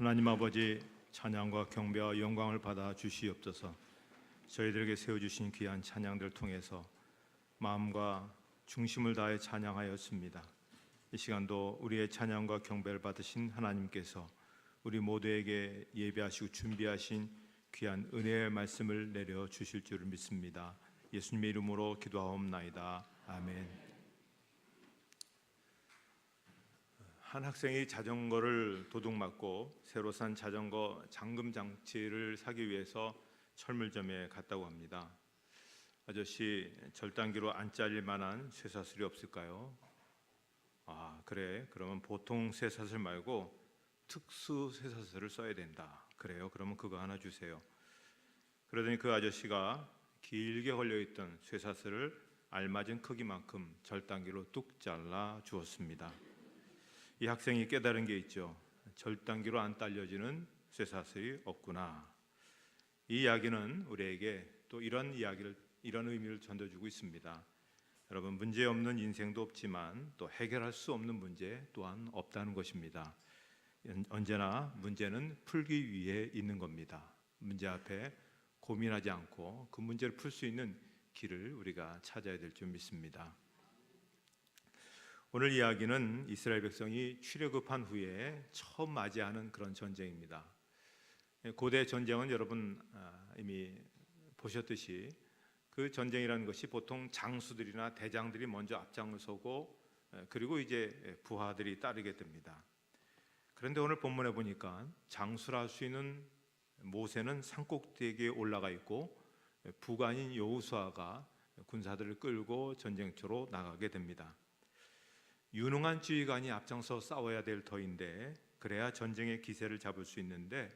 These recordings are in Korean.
하나님 아버지, 찬양과 경배와 영광을 받아 주시옵소서. 저희들에게 세워주신 귀한 찬양들을 통해서 마음과 중심을 다해 찬양하였습니다. 이 시간도 우리의 찬양과 경배를 받으신 하나님께서 우리 모두에게 예배하시고 준비하신 귀한 은혜의 말씀을 내려 주실 줄을 믿습니다. 예수님의 이름으로 기도하옵나이다. 아멘. 한 학생이 자전거를 도둑맞고 새로 산 자전거 잠금 장치를 사기 위해서 철물점에 갔다고 합니다. 아저씨, 절단기로 안 잘릴 만한 쇠사슬이 없을까요? 아, 그래. 그러면 보통 쇠사슬 말고 특수 쇠사슬을 써야 된다. 그래요. 그러면 그거 하나 주세요. 그러더니 그 아저씨가 길게 걸려있던 쇠사슬을 알맞은 크기만큼 절단기로 뚝 잘라 주었습니다. 이 학생이 깨달은 게 있죠. 절단기로 안 딸려지는 쇠사슬이 없구나. 이 이야기는 우리에게 또 이런 의미를 전해주고 있습니다. 여러분, 문제 없는 인생도 없지만 또 해결할 수 없는 문제 또한 없다는 것입니다. 언제나 문제는 풀기 위해 있는 겁니다. 문제 앞에 고민하지 않고 그 문제를 풀 수 있는 길을 우리가 찾아야 될 줄 믿습니다. 오늘 이야기는 이스라엘 백성이 출애굽한 후에 처음 맞이하는 그런 전쟁입니다. 고대 전쟁은 여러분 이미 보셨듯이 그 전쟁이라는 것이 보통 장수들이나 대장들이 먼저 앞장을 서고 그리고 이제 부하들이 따르게 됩니다. 그런데 오늘 본문에 보니까 장수를 할 수 있는 모세는 산꼭대기에 올라가 있고 부가 아닌 여호수아가 군사들을 끌고 전쟁터로 나가게 됩니다. 유능한 지휘관이 앞장서 싸워야 될 터인데 그래야 전쟁의 기세를 잡을 수 있는데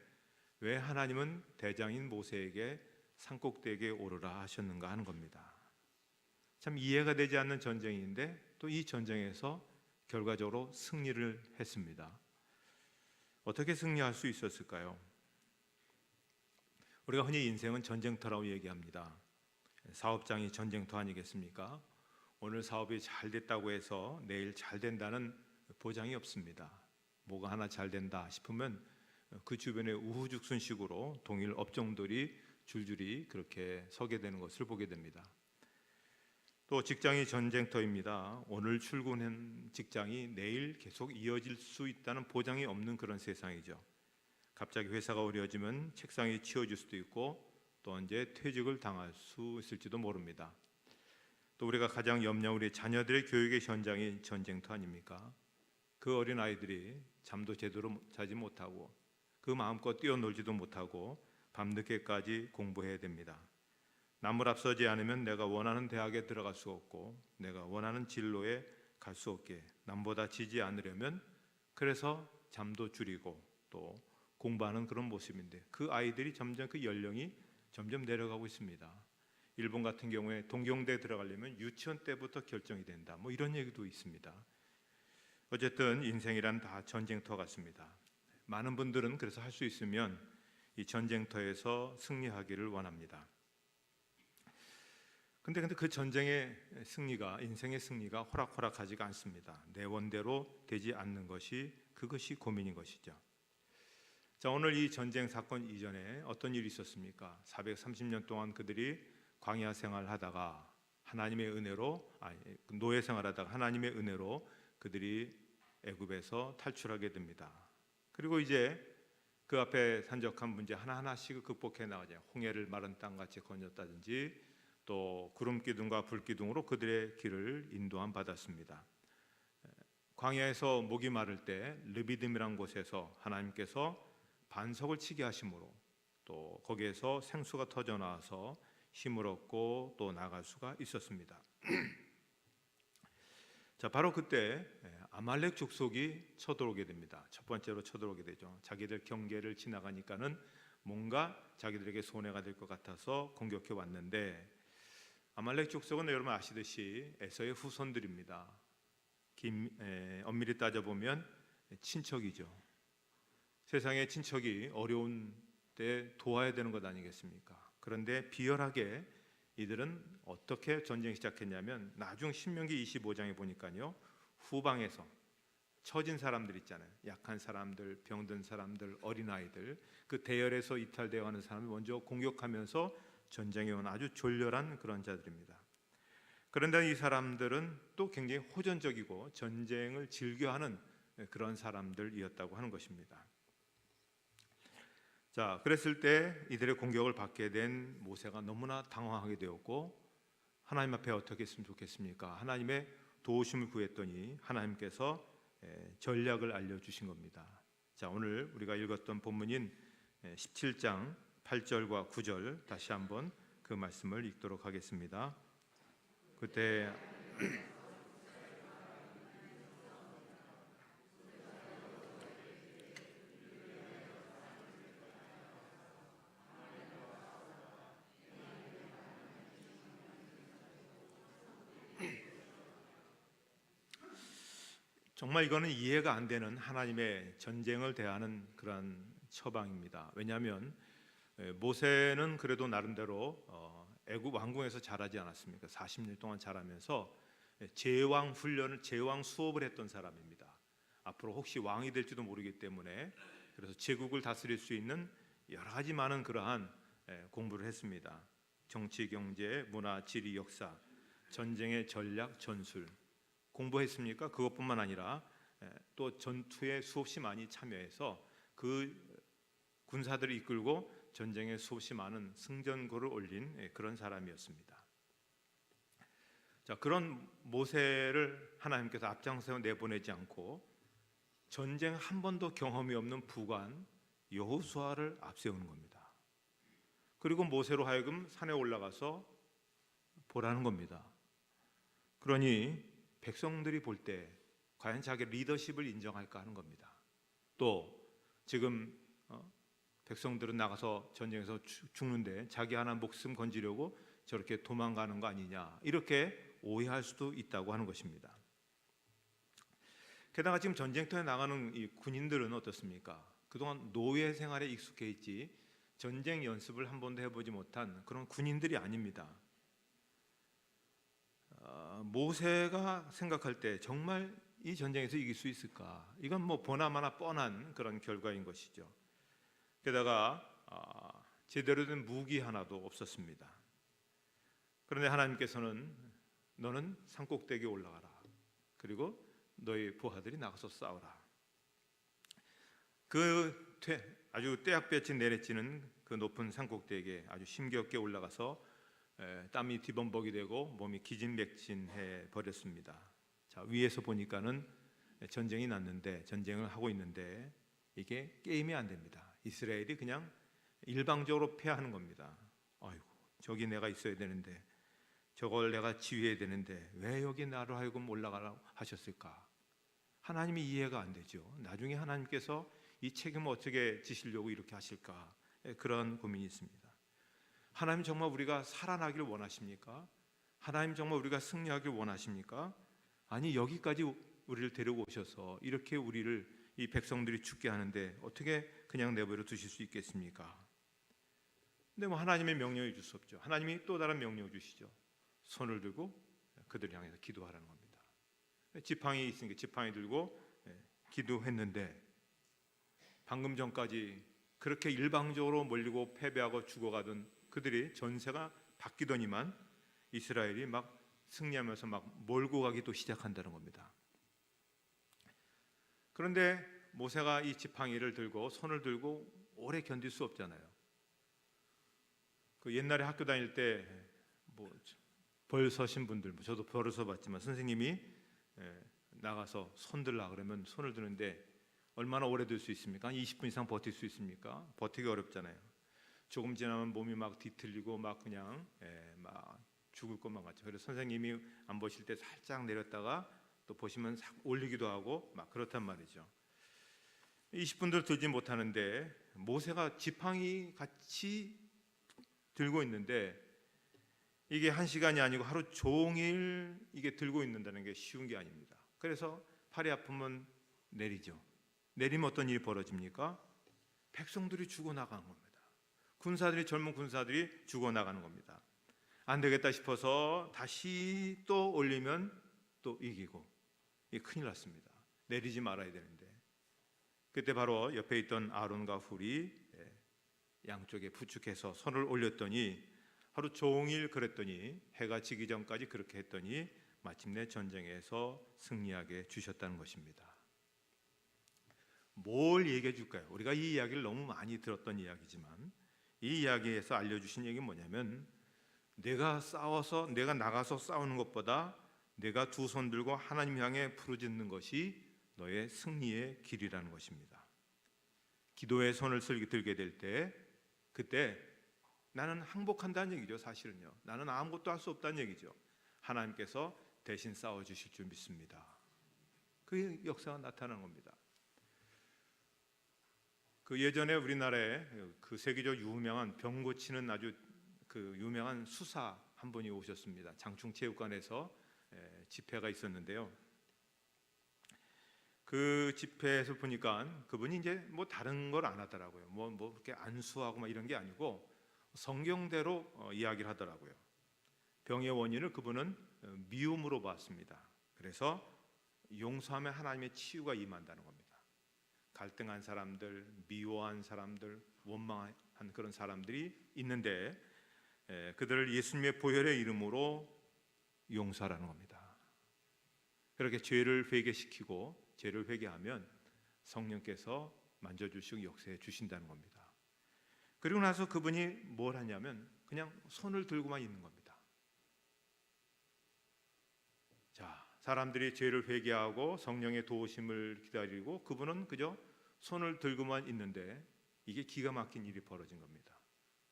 왜 하나님은 대장인 모세에게 산꼭대기에 오르라 하셨는가 하는 겁니다. 참 이해가 되지 않는 전쟁인데 또 이 전쟁에서 결과적으로 승리를 했습니다. 어떻게 승리할 수 있었을까요? 우리가 흔히 인생은 전쟁터라고 얘기합니다. 사업장이 전쟁터 아니겠습니까? 오늘 사업이 잘 됐다고 해서 내일 잘 된다는 보장이 없습니다. 뭐가 하나 잘 된다 싶으면 그 주변에 우후죽순식으로 동일 업종들이 줄줄이 그렇게 서게 되는 것을 보게 됩니다. 또 직장이 전쟁터입니다. 오늘 출근한 직장이 내일 계속 이어질 수 있다는 보장이 없는 그런 세상이죠. 갑자기 회사가 어려워지면 책상이 치워질 수도 있고 또 언제 퇴직을 당할 수 있을지도 모릅니다. 또 우리가 가장 염려한 우리 자녀들의 교육의 현장이 전쟁터 아닙니까? 그 어린 아이들이 잠도 제대로 자지 못하고 그 마음껏 뛰어놀지도 못하고 밤늦게까지 공부해야 됩니다. 남을 앞서지 않으면 내가 원하는 대학에 들어갈 수 없고 내가 원하는 진로에 갈 수 없게 남보다 지지 않으려면 그래서 잠도 줄이고 또 공부하는 그런 모습인데 그 아이들이 점점 그 연령이 점점 내려가고 있습니다. 일본 같은 경우에 동경대에 들어가려면 유치원 때부터 결정이 된다. 뭐 이런 얘기도 있습니다. 어쨌든 인생이란 다 전쟁터 같습니다. 많은 분들은 그래서 할 수 있으면 이 전쟁터에서 승리하기를 원합니다. 근데 그 전쟁의 승리가 인생의 승리가 호락호락하지가 않습니다. 내 원대로 되지 않는 것이 그것이 고민인 것이죠. 자, 오늘 이 전쟁 사건 이전에 어떤 일이 있었습니까? 430년 동안 그들이 광야 생활하다가 하나님의 은혜로 노예 생활하다가 하나님의 은혜로 그들이 애굽에서 탈출하게 됩니다. 그리고 이제 그 앞에 산적한 문제 하나하나씩 극복해 나가죠. 홍해를 마른 땅같이 건졌다든지 또 구름 기둥과 불 기둥으로 그들의 길을 인도함 받았습니다. 광야에서 목이 마를 때 르비딤이라는 곳에서 하나님께서 반석을 치게 하심으로 또 거기에서 생수가 터져 나와서 힘을 얻고 또 나갈 수가 있었습니다. 자, 바로 그때 아말렉 족속이 쳐들어오게 됩니다. 첫 번째로 쳐들어오게 되죠. 자기들 경계를 지나가니까는 뭔가 자기들에게 손해가 될 것 같아서 공격해 왔는데 아말렉 족속은 여러분 아시듯이 에서의 후손들입니다. 엄밀히 따져보면 친척이죠. 세상의 친척이 어려운 때 도와야 되는 것 아니겠습니까? 그런데 비열하게 이들은 어떻게 전쟁 시작했냐면 나중 신명기 25장에 보니까요 후방에서 처진 사람들 있잖아요. 약한 사람들, 병든 사람들, 어린아이들, 그 대열에서 이탈되어 가는 사람을 먼저 공격하면서 전쟁에 온 아주 졸렬한 그런 자들입니다. 그런데 이 사람들은 또 굉장히 호전적이고 전쟁을 즐겨하는 그런 사람들이었다고 하는 것입니다. 자, 그랬을 때 이들의 공격을 받게 된 모세가 너무나 당황하게 되었고, 하나님 앞에 어떻게 했으면 좋겠습니까? 하나님의 도우심을 구했더니 하나님께서 전략을 알려주신 겁니다. 자, 오늘 우리가 읽었던 본문인 17장 8절과 9절 다시 한번 그 말씀을 읽도록 하겠습니다. 그때 정말 이거는 이해가 안 되는 하나님의 전쟁을 대하는 그런 처방입니다. 왜냐하면 모세는 그래도 나름대로 애굽 왕궁에서 자라지 않았습니까? 40년 동안 자라면서 제왕 훈련을, 제왕 수업을 했던 사람입니다. 앞으로 혹시 왕이 될지도 모르기 때문에 그래서 제국을 다스릴 수 있는 여러 가지 많은 그러한 공부를 했습니다. 정치, 경제, 문화, 지리, 역사, 전쟁의 전략, 전술 공부했습니까? 그것뿐만 아니라 또 전투에 수없이 많이 참여해서 그 군사들을 이끌고 전쟁에 수없이 많은 승전고를 올린 그런 사람이었습니다. 자, 그런 모세를 하나님께서 앞장서 내보내지 않고 전쟁 한 번도 경험이 없는 부관 여호수아를 앞세우는 겁니다. 그리고 모세로 하여금 산에 올라가서 보라는 겁니다. 그러니 백성들이 볼 때 과연 자기 리더십을 인정할까 하는 겁니다. 또 지금 백성들은 나가서 전쟁에서 죽는데 자기 하나 목숨 건지려고 저렇게 도망가는 거 아니냐, 이렇게 오해할 수도 있다고 하는 것입니다. 게다가 지금 전쟁터에 나가는 이 군인들은 어떻습니까? 그동안 노예 생활에 익숙해 있지 전쟁 연습을 한 번도 해보지 못한 그런 군인들이 아닙니다. 모세가 생각할 때 정말 이 전쟁에서 이길 수 있을까? 이건 뭐 보나마나 뻔한 그런 결과인 것이죠. 게다가 제대로 된 무기 하나도 없었습니다. 그런데 하나님께서는 너는 산꼭대기에 올라가라. 그리고 너희 부하들이 나가서 싸우라. 그 아주 떼약볕이 내리쬐는 그 높은 산꼭대기에 아주 힘겹게 올라가서 땀이 뒤범벅이 되고 몸이 기진맥진해 버렸습니다. 자, 위에서 보니까는 전쟁이 났는데, 전쟁을 하고 있는데 이게 게임이 안 됩니다. 이스라엘이 그냥 일방적으로 패하는 겁니다. 아이고, 저기 내가 있어야 되는데, 저걸 내가 지휘해야 되는데 왜 여기 나로 하여금 올라가라고 하셨을까? 하나님이 이해가 안 되죠. 나중에 하나님께서 이 책임을 어떻게 지시려고 이렇게 하실까? 그런 고민이 있습니다. 하나님 정말 우리가 살아나기를 원하십니까? 하나님 정말 우리가 승리하기를 원하십니까? 아니, 여기까지 우리를 데리고 오셔서 이렇게 우리를, 이 백성들이 죽게 하는데 어떻게 그냥 내버려 두실 수 있겠습니까? 근데 뭐 하나님의 명령을 줄 수 없죠. 하나님이 또 다른 명령을 주시죠. 손을 들고 그들을 향해서 기도하라는 겁니다. 지팡이 있으니까 지팡이 들고 기도했는데, 방금 전까지 그렇게 일방적으로 몰리고 패배하고 죽어가던 그들이 전세가 바뀌더니만 이스라엘이 막 승리하면서 막 몰고 가기 또 시작한다는 겁니다. 그런데 모세가 이 지팡이를 들고 손을 들고 오래 견딜 수 없잖아요. 그 옛날에 학교 다닐 때 뭐 벌 서신 분들, 저도 벌을 서봤지만 선생님이 나가서 손 들라 그러면 손을 드는데 얼마나 오래 들 수 있습니까? 한 20분 이상 버틸 수 있습니까? 버티기 어렵잖아요. 조금 지나면 몸이 막 뒤틀리고 막 그냥 막 죽을 것만 같죠. 그래서 선생님이 안 보실 때 살짝 내렸다가 또 보시면 싹 올리기도 하고 막 그렇단 말이죠. 20분도 들지 못하는데 모세가 지팡이 같이 들고 있는데 이게 1시간이 아니고 하루 종일 이게 들고 있는다는 게 쉬운 게 아닙니다. 그래서 팔이 아프면 내리죠. 내리면 어떤 일이 벌어집니까? 백성들이 죽어나가는 겁니다. 군사들이, 젊은 군사들이 죽어나가는 겁니다. 안 되겠다 싶어서 다시 또 올리면 또 이기고, 이게 큰일 났습니다. 내리지 말아야 되는데, 그때 바로 옆에 있던 아론과 훌이 양쪽에 부축해서 손을 올렸더니 하루 종일 그랬더니 해가 지기 전까지 그렇게 했더니 마침내 전쟁에서 승리하게 주셨다는 것입니다. 뭘 얘기해 줄까요? 우리가 이 이야기를 너무 많이 들었던 이야기지만 이 이야기에서 알려주신 얘기는 뭐냐면, 내가 나가서 싸우는 것보다 내가 두 손 들고 하나님 향해 부르짖는 것이 너의 승리의 길이라는 것입니다. 기도의 손을 들게 될 때, 그때 나는 항복한다는 얘기죠. 사실은요, 나는 아무것도 할 수 없다는 얘기죠. 하나님께서 대신 싸워주실 줄 믿습니다. 그 역사가 나타나는 겁니다. 그 예전에 우리나라에 그 세계적 유명한 병 고치는 아주 그 유명한 수사 한 분이 오셨습니다. 장충체육관에서 집회가 있었는데요. 그 집회에서 보니까 그분이 이제 뭐 다른 걸 안 하더라고요. 뭐 그렇게 안수하고 막 이런 게 아니고 성경대로 이야기를 하더라고요. 병의 원인을 그분은 미움으로 봤습니다. 그래서 용서하면 하나님의 치유가 임한다는 겁니다. 갈등한 사람들, 미워한 사람들, 원망한 그런 사람들이 있는데 그들을 예수님의 보혈의 이름으로 용서하라는 겁니다. 그렇게 죄를 회개시키고 죄를 회개하면 성령께서 만져주시고 역사해 주신다는 겁니다. 그리고 나서 그분이 뭘 하냐면 그냥 손을 들고만 있는 겁니다. 자, 사람들이 죄를 회개하고 성령의 도우심을 기다리고 그분은 그저 손을 들고만 있는데 이게 기가 막힌 일이 벌어진 겁니다.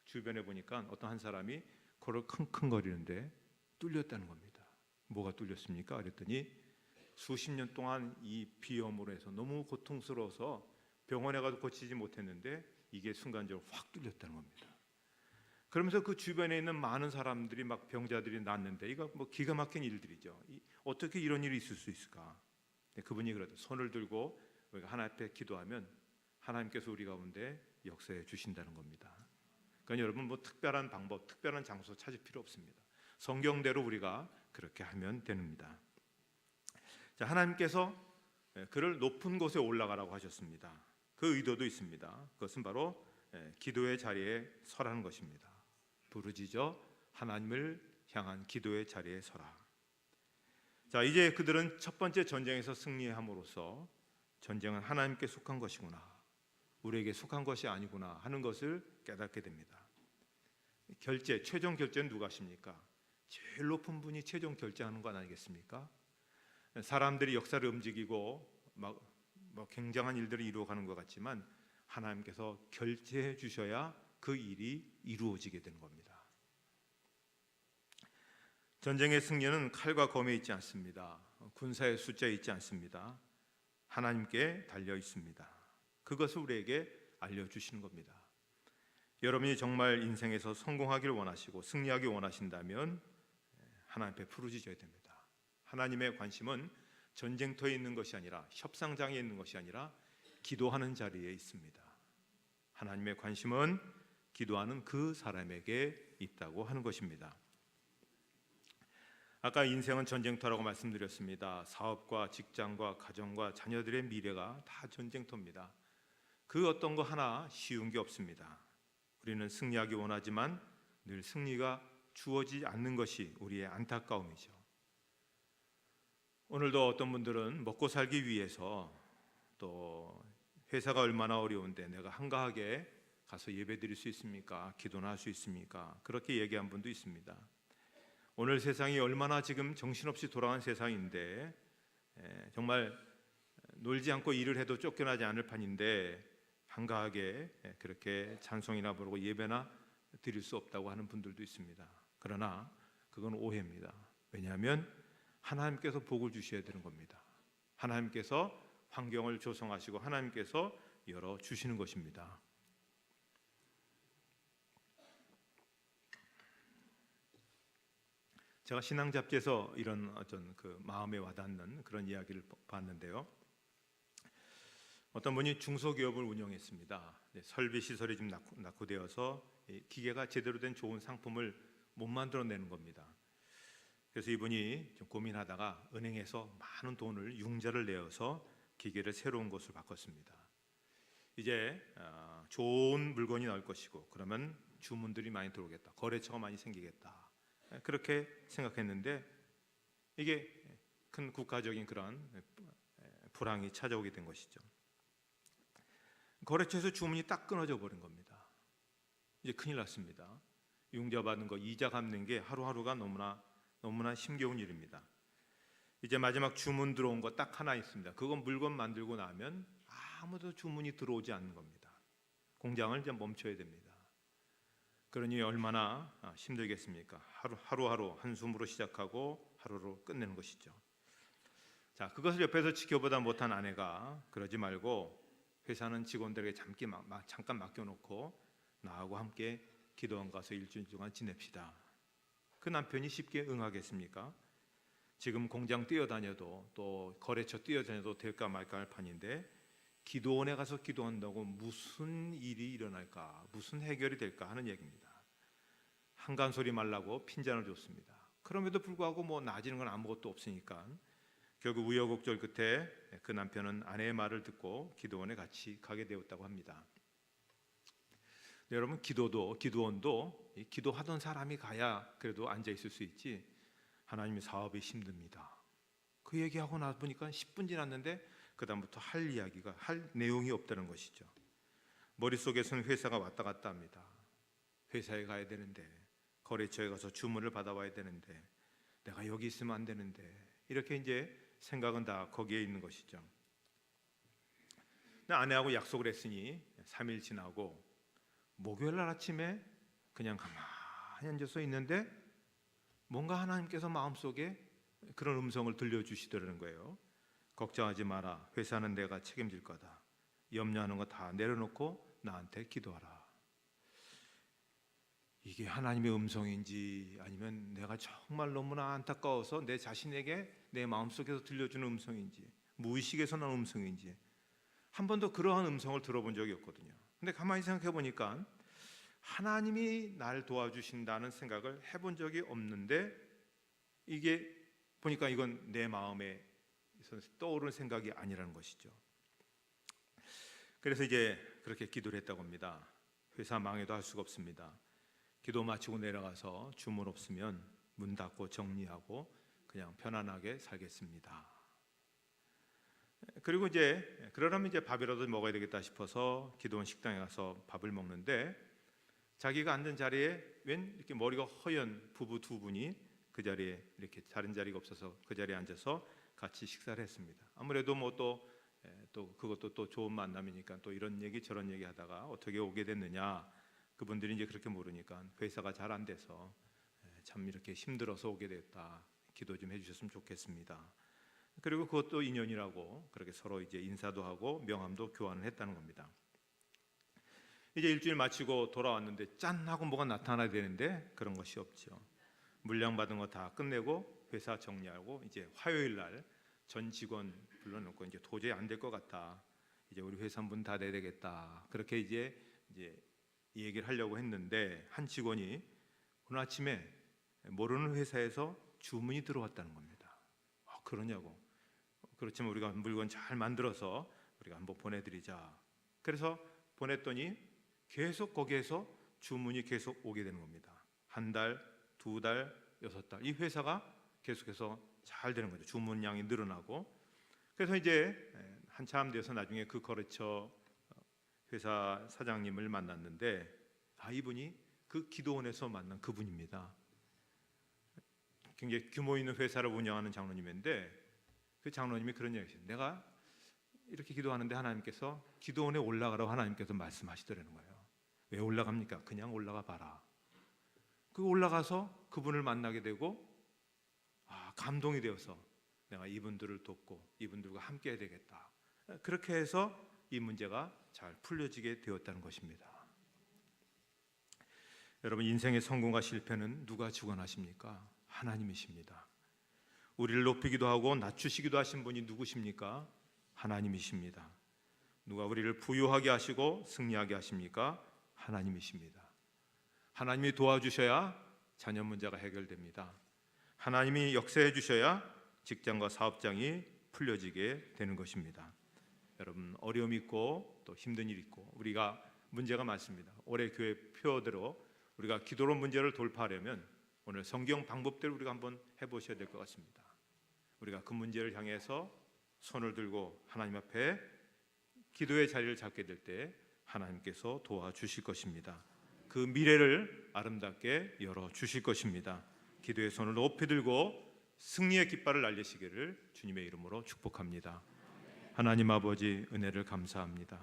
주변에 보니까 어떤 한 사람이 코를 킁킁거리는데 뚫렸다는 겁니다. 뭐가 뚫렸습니까? 그랬더니 수십 년 동안 이 비염으로 해서 너무 고통스러워서 병원에 가도 고치지 못했는데 이게 순간적으로 확 뚫렸다는 겁니다. 그러면서 그 주변에 있는 많은 사람들이 막 병자들이 낫는데 이거 뭐 기가 막힌 일들이죠. 어떻게 이런 일이 있을 수 있을까? 그분이 그러다 손을 들고 우리가 하나님 앞에 기도하면 하나님께서 우리 가운데 역사해 주신다는 겁니다. 그러니까 여러분 뭐 특별한 방법, 특별한 장소 찾을 필요 없습니다. 성경대로 우리가 그렇게 하면 됩니다. 자, 하나님께서 그를 높은 곳에 올라가라고 하셨습니다. 그 의도도 있습니다. 그것은 바로 기도의 자리에 서라는 것입니다. 부르짖어 하나님을 향한 기도의 자리에 서라. 자, 이제 그들은 첫 번째 전쟁에서 승리함으로써 전쟁은 하나님께 속한 것이구나, 우리에게 속한 것이 아니구나 하는 것을 깨닫게 됩니다. 최종 결제는 누가 하십니까? 제일 높은 분이 최종 결제하는 건 아니겠습니까? 사람들이 역사를 움직이고 뭐 굉장한 일들을 이루어가는 것 같지만 하나님께서 결제해 주셔야 그 일이 이루어지게 되는 겁니다. 전쟁의 승리는 칼과 검에 있지 않습니다. 군사의 숫자에 있지 않습니다. 하나님께 달려 있습니다. 그것을 우리에게 알려주시는 겁니다. 여러분이 정말 인생에서 성공하기를 원하시고 승리하기 원하신다면 하나님 앞에 부르짖어야 됩니다. 하나님의 관심은 전쟁터에 있는 것이 아니라, 협상장에 있는 것이 아니라 기도하는 자리에 있습니다. 하나님의 관심은 기도하는 그 사람에게 있다고 하는 것입니다. 아까 인생은 전쟁터라고 말씀드렸습니다. 사업과 직장과 가정과 자녀들의 미래가 다 전쟁터입니다. 그 어떤 거 하나 쉬운 게 없습니다. 우리는 승리하기 원하지만 늘 승리가 주어지지 않는 것이 우리의 안타까움이죠. 오늘도 어떤 분들은 먹고 살기 위해서, 또 회사가 얼마나 어려운데 내가 한가하게 가서 예배 드릴 수 있습니까? 기도나 할 수 있습니까? 그렇게 얘기한 분도 있습니다. 오늘 세상이 얼마나 지금 정신없이 돌아간 세상인데 정말 놀지 않고 일을 해도 쫓겨나지 않을 판인데 한가하게 그렇게 찬송이나 부르고 예배나 드릴 수 없다고 하는 분들도 있습니다. 그러나 그건 오해입니다. 왜냐하면 하나님께서 복을 주셔야 되는 겁니다. 하나님께서 환경을 조성하시고 하나님께서 열어주시는 것입니다. 제가 신앙 잡지에서 이런 어떤 그 마음에 와닿는 그런 이야기를 봤는데요. 어떤 분이 중소기업을 운영했습니다. 설비 시설이 좀 낙후되어서 기계가 제대로 된 좋은 상품을 못 만들어내는 겁니다. 그래서 이분이 좀 고민하다가 은행에서 많은 돈을 융자를 내어서 기계를 새로운 곳으로 바꿨습니다. 이제 좋은 물건이 나올 것이고 그러면 주문들이 많이 들어오겠다, 거래처가 많이 생기겠다, 그렇게 생각했는데 이게 큰 국가적인 그런 불황이 찾아오게 된 것이죠. 거래처에서 주문이 딱 끊어져 버린 겁니다. 이제 큰일 났습니다. 융자 받는 거, 이자 갚는 게 하루하루가 너무나 힘겨운 일입니다. 이제 마지막 주문 들어온 거 딱 하나 있습니다. 그건 물건 만들고 나면 아무도 주문이 들어오지 않는 겁니다. 공장을 이제 멈춰야 됩니다. 그러니 얼마나 힘들겠습니까? 하루하루 한숨으로 시작하고 하루로 끝내는 것이죠. 자, 그것을 옆에서 지켜보다 못한 아내가 그러지 말고 회사는 직원들에게 잠깐 맡겨놓고 나하고 함께 기도원 가서 일주일 동안 지냅시다. 그 남편이 쉽게 응하겠습니까? 지금 공장 뛰어다녀도 또 거래처 뛰어다녀도 될까 말까 할 판인데 기도원에 가서 기도한다고 무슨 일이 일어날까, 무슨 해결이 될까 하는 얘기입니다. 한간소리 말라고 핀잔을 줬습니다. 그럼에도 불구하고 뭐 나아지는 건 아무것도 없으니까 결국 우여곡절 끝에 그 남편은 아내의 말을 듣고 기도원에 같이 가게 되었다고 합니다. 네, 여러분, 기도원도 기도하던 사람이 가야 그래도 앉아 있을 수 있지, 하나님의 사업이 힘듭니다. 그 얘기하고 나 보니까 10분 지났는데 그 다음부터 할 내용이 없다는 것이죠. 머릿속에서는 회사가 왔다 갔다 합니다. 회사에 가야 되는데, 거래처에 가서 주문을 받아와야 되는데, 내가 여기 있으면 안 되는데, 이렇게 이제 생각은 다 거기에 있는 것이죠. 아내하고 약속을 했으니 3일 지나고 목요일 날 아침에 그냥 가만히 앉아서 있는데 뭔가 하나님께서 마음속에 그런 음성을 들려주시더라는 거예요. 걱정하지 마라. 회사는 내가 책임질 거다. 염려하는 거 다 내려놓고 나한테 기도하라. 이게 하나님의 음성인지 아니면 내가 정말 너무나 안타까워서 내 자신에게 내 마음속에서 들려주는 음성인지, 무의식에서 나는 음성인지 한 번도 그러한 음성을 들어본 적이 없거든요. 근데 가만히 생각해 보니까 하나님이 날 도와주신다는 생각을 해본 적이 없는데 이게 보니까 이건 내 마음에 떠오르는 생각이 아니라는 것이죠. 그래서 이제 그렇게 기도를 했다고 합니다. 회사 망해도 할 수가 없습니다. 기도 마치고 내려가서 주문 없으면 문 닫고 정리하고 그냥 편안하게 살겠습니다. 그리고 이제 그러려면 이제 밥이라도 먹어야 되겠다 싶어서 기도원 식당에 가서 밥을 먹는데 자기가 앉은 자리에 웬 이렇게 머리가 허연 부부 두 분이 그 자리에 이렇게 다른 자리가 없어서 그 자리에 앉아서 같이 식사를 했습니다. 아무래도 뭐 또 그것도 또 좋은 만남이니까 또 이런 얘기 저런 얘기 하다가 어떻게 오게 됐느냐, 그분들이 이제 그렇게 모르니까 회사가 잘 안 돼서 참 이렇게 힘들어서 오게 됐다, 기도 좀 해주셨으면 좋겠습니다. 그리고 그것도 인연이라고 그렇게 서로 이제 인사도 하고 명함도 교환을 했다는 겁니다. 이제 일주일 마치고 돌아왔는데 짠 하고 뭐가 나타나야 되는데 그런 것이 없죠. 물량 받은 거 다 끝내고 회사 정리하고 이제 화요일 날 전 직원 불러놓고 이제 도저히 안 될 것 같다, 이제 우리 회사 문 닫아야 되겠다, 그렇게 이제 얘기를 하려고 했는데 한 직원이 오늘 아침에 모르는 회사에서 주문이 들어왔다는 겁니다. 그러냐고. 그렇지만 우리가 물건 잘 만들어서 우리가 한번 보내드리자. 그래서 보냈더니 계속 거기에서 주문이 계속 오게 되는 겁니다. 한 달, 두 달, 6달. 이 회사가 계속해서 잘 되는 거죠. 주문량이 늘어나고. 그래서 이제 한참 돼서 나중에 그 거래처 회사 사장님을 만났는데 이분이 그 기도원에서 만난 그분입니다. 굉장히 규모 있는 회사를 운영하는 장로님인데 그 장로님이 그런 얘기를 했어요. 내가 이렇게 기도하는데 하나님께서 기도원에 올라가라고 하나님께서 말씀하시더라는 거예요. 왜 올라갑니까? 그냥 올라가 봐라. 그 올라가서 그분을 만나게 되고 감동이 되어서 내가 이분들을 돕고 이분들과 함께 해야 되겠다. 그렇게 해서 이 문제가 잘 풀려지게 되었다는 것입니다. 여러분, 인생의 성공과 실패는 누가 주관하십니까? 하나님이십니다. 우리를 높이기도 하고 낮추시기도 하신 분이 누구십니까? 하나님이십니다. 누가 우리를 부유하게 하시고 승리하게 하십니까? 하나님이십니다. 하나님이 도와주셔야 자녀 문제가 해결됩니다. 하나님이 역사해 주셔야 직장과 사업장이 풀려지게 되는 것입니다. 여러분 어려움 있고 또 힘든 일 있고 우리가 문제가 많습니다. 올해 교회 표어대로 우리가 기도로 문제를 돌파하려면 오늘 성경 방법대로 우리가 한번 해보셔야 될 것 같습니다. 우리가 그 문제를 향해서 손을 들고 하나님 앞에 기도의 자리를 잡게 될 때 하나님께서 도와주실 것입니다. 그 미래를 아름답게 열어주실 것입니다. 기도의 손을 높이 들고 승리의 깃발을 날리시기를 주님의 이름으로 축복합니다. 하나님 아버지 은혜를 감사합니다.